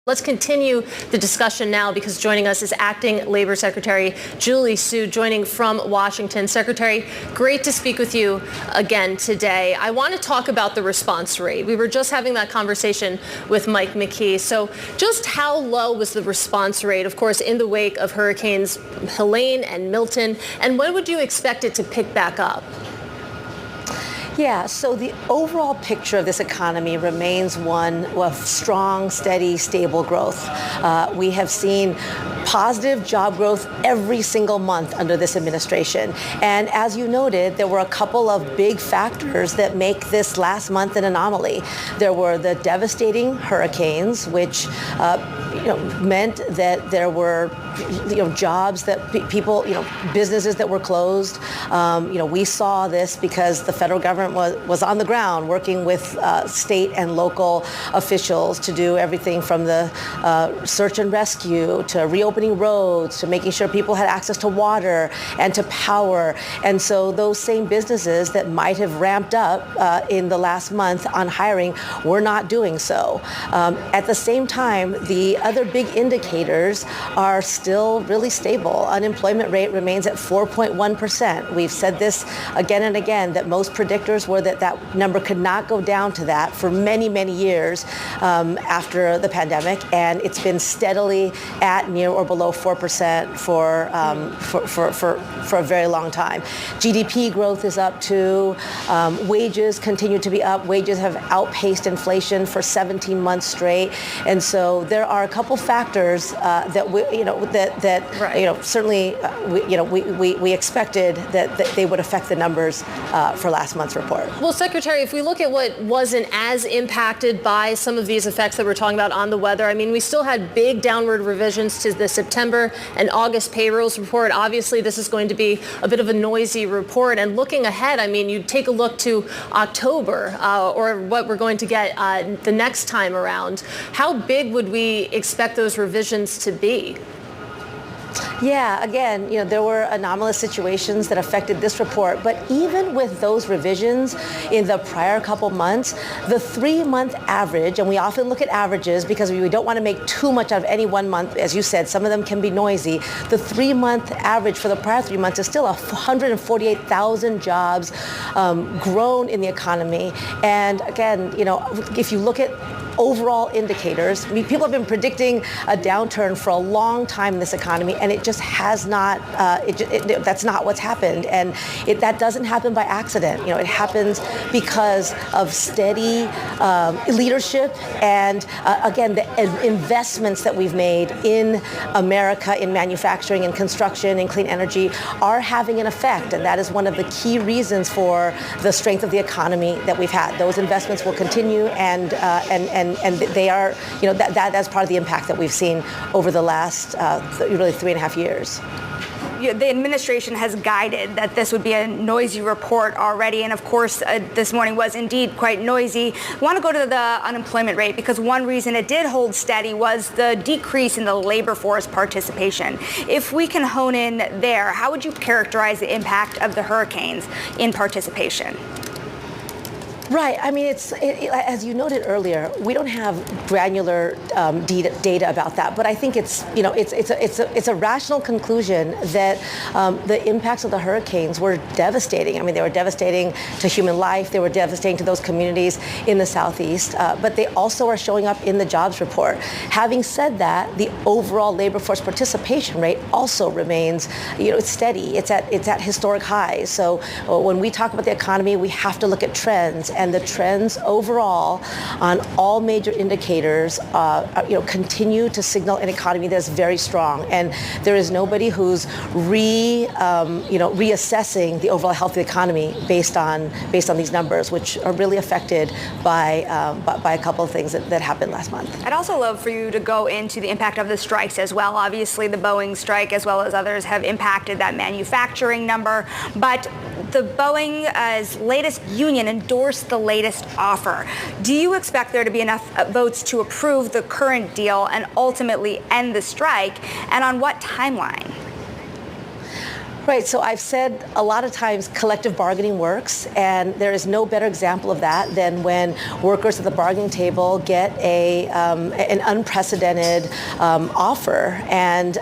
Let's continue the discussion now because joining us is Acting Labor Secretary Julie Su, joining from Washington. Secretary, great to speak with you again today. I want to talk about the response rate. We were just having that conversation with Mike McKee. So just how low was the response rate, of course, in the wake of Hurricanes Helene and Milton, and when would you expect it to pick back up? Yeah, so the overall picture of this economy remains one of strong, steady, stable growth. We have seen positive job growth every single month under this administration. And as you noted, there were a couple of big factors that make this last month an anomaly. There were the devastating hurricanes, which meant that there were jobs that people, businesses that were closed. We saw this because the federal government was on the ground working with state and local officials to do everything from the search and rescue to reopening roads to making sure people had access to water and to power. And so those same businesses that might have ramped up in the last month on hiring were not doing so. At the same time, the other big indicators are still really stable. Unemployment rate remains at 4.1%. We've said this again and again, that most predictors were that number could not go down to that for many, many years after the pandemic, and it's been steadily at near or below 4% for a very long time. GDP growth is up too. Wages continue to be up. Wages have outpaced inflation for 17 months straight, and so there are a couple factors that certainly we expected that they would affect the numbers for last month's report. Well, Secretary, if we look at what wasn't as impacted by some of these effects that we're talking about on the weather, I mean, we still had big downward revisions to the September and August payrolls report. Obviously, this is going to be a bit of a noisy report. And looking ahead, I mean, you take a look to October or what we're going to get the next time around. How big would we expect those revisions to be? Yeah, again, there were anomalous situations that affected this report, but even with those revisions in the prior couple months, the 3-month average, and we often look at averages because we don't want to make too much out of any one month. As you said, some of them can be noisy. The 3-month average for the prior 3 months is still 148,000 jobs grown in the economy. And again, if you look at overall indicators, people have been predicting a downturn for a long time in this economy, and it just has not, that's not what's happened. And that doesn't happen by accident. It happens because of steady leadership and, again, the investments that we've made in America, in manufacturing and construction and clean energy are having an effect. And that is one of the key reasons for the strength of the economy that we've had. Those investments will continue, and they are, that's part of the impact that we've seen over the last really 3.5 years. The administration has guided that this would be a noisy report already, and of course this morning was indeed quite noisy. I want to go to the unemployment rate because one reason it did hold steady was the decrease in the labor force participation. If we can hone in there, how would you characterize the impact of the hurricanes in participation? Right. I mean, as you noted earlier, we don't have granular data about that, but I think it's a rational conclusion that the impacts of the hurricanes were devastating. I mean, they were devastating to human life. They were devastating to those communities in the Southeast, but they also are showing up in the jobs report. Having said that, the overall labor force participation rate also remains, it's steady. It's at historic highs. So when we talk about the economy, we have to look at trends. And the trends overall on all major indicators, continue to signal an economy that's very strong. And there is nobody who's reassessing the overall health of the economy based on these numbers, which are really affected by a couple of things that happened last month. I'd also love for you to go into the impact of the strikes as well. Obviously, the Boeing strike, as well as others, have impacted that manufacturing number, but the Boeing's latest union endorsed the latest offer. Do you expect there to be enough votes to approve the current deal and ultimately end the strike? And on what timeline? Right, so I've said a lot of times collective bargaining works, and there is no better example of that than when workers at the bargaining table get an unprecedented offer, and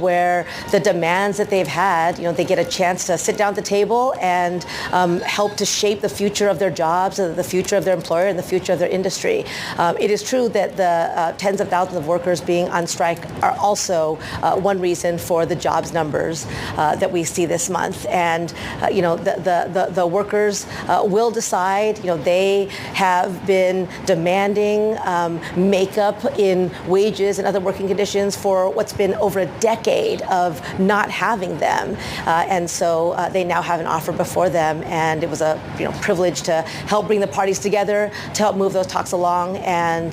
where the demands that they've had, they get a chance to sit down at the table and help to shape the future of their jobs, the future of their employer, and the future of their industry. It is true that the tens of thousands of workers being on strike are also one reason for the jobs numbers that we see this month. And the workers will decide. They have been demanding makeup in wages and other working conditions for what's been over a decade of not having them, and so they now have an offer before them. And it was a privilege to help bring the parties together, to help move those talks along, and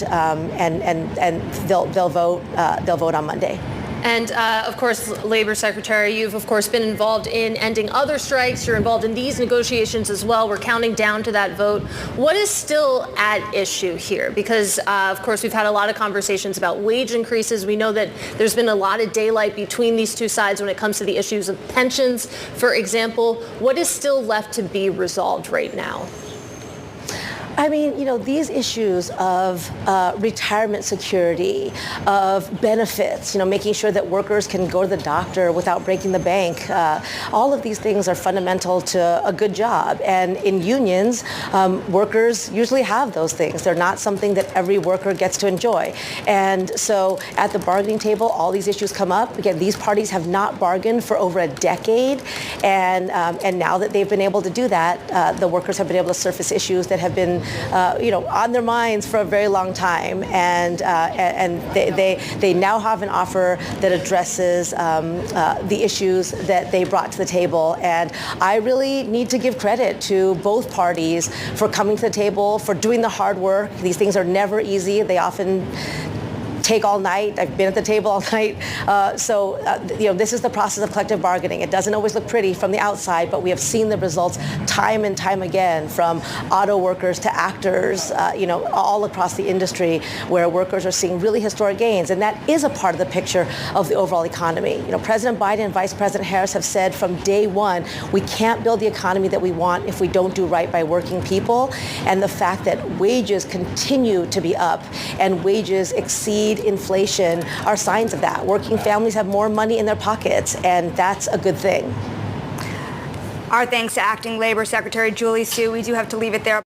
they'll vote on Monday. And of course, Labor Secretary, you've of course been involved in ending other strikes. You're involved in these negotiations as well. We're counting down to that vote. What is still at issue here? Because of course, we've had a lot of conversations about wage increases. We know that there's been a lot of daylight between these two sides when it comes to the issues of pensions, for example. What is still left to be resolved right now? I mean, these issues of retirement security, of benefits, making sure that workers can go to the doctor without breaking the bank, all of these things are fundamental to a good job. And in unions, workers usually have those things. They're not something that every worker gets to enjoy. And so at the bargaining table, all these issues come up. Again, these parties have not bargained for over a decade. And now that they've been able to do that, the workers have been able to surface issues that have been on their minds for a very long time, and they now have an offer that addresses the issues that they brought to the table. And I really need to give credit to both parties for coming to the table, for doing the hard work. These things are never easy. They often take all night. I've been at the table all night. This is the process of collective bargaining. It doesn't always look pretty from the outside, but we have seen the results time and time again, from auto workers to actors, all across the industry, where workers are seeing really historic gains. And that is a part of the picture of the overall economy. President Biden and Vice President Harris have said from day one, we can't build the economy that we want if we don't do right by working people. And the fact that wages continue to be up and wages exceed inflation are signs of that. Working families have more money in their pockets, and that's a good thing. Our thanks to Acting Labor Secretary Julie Su. We do have to leave it there.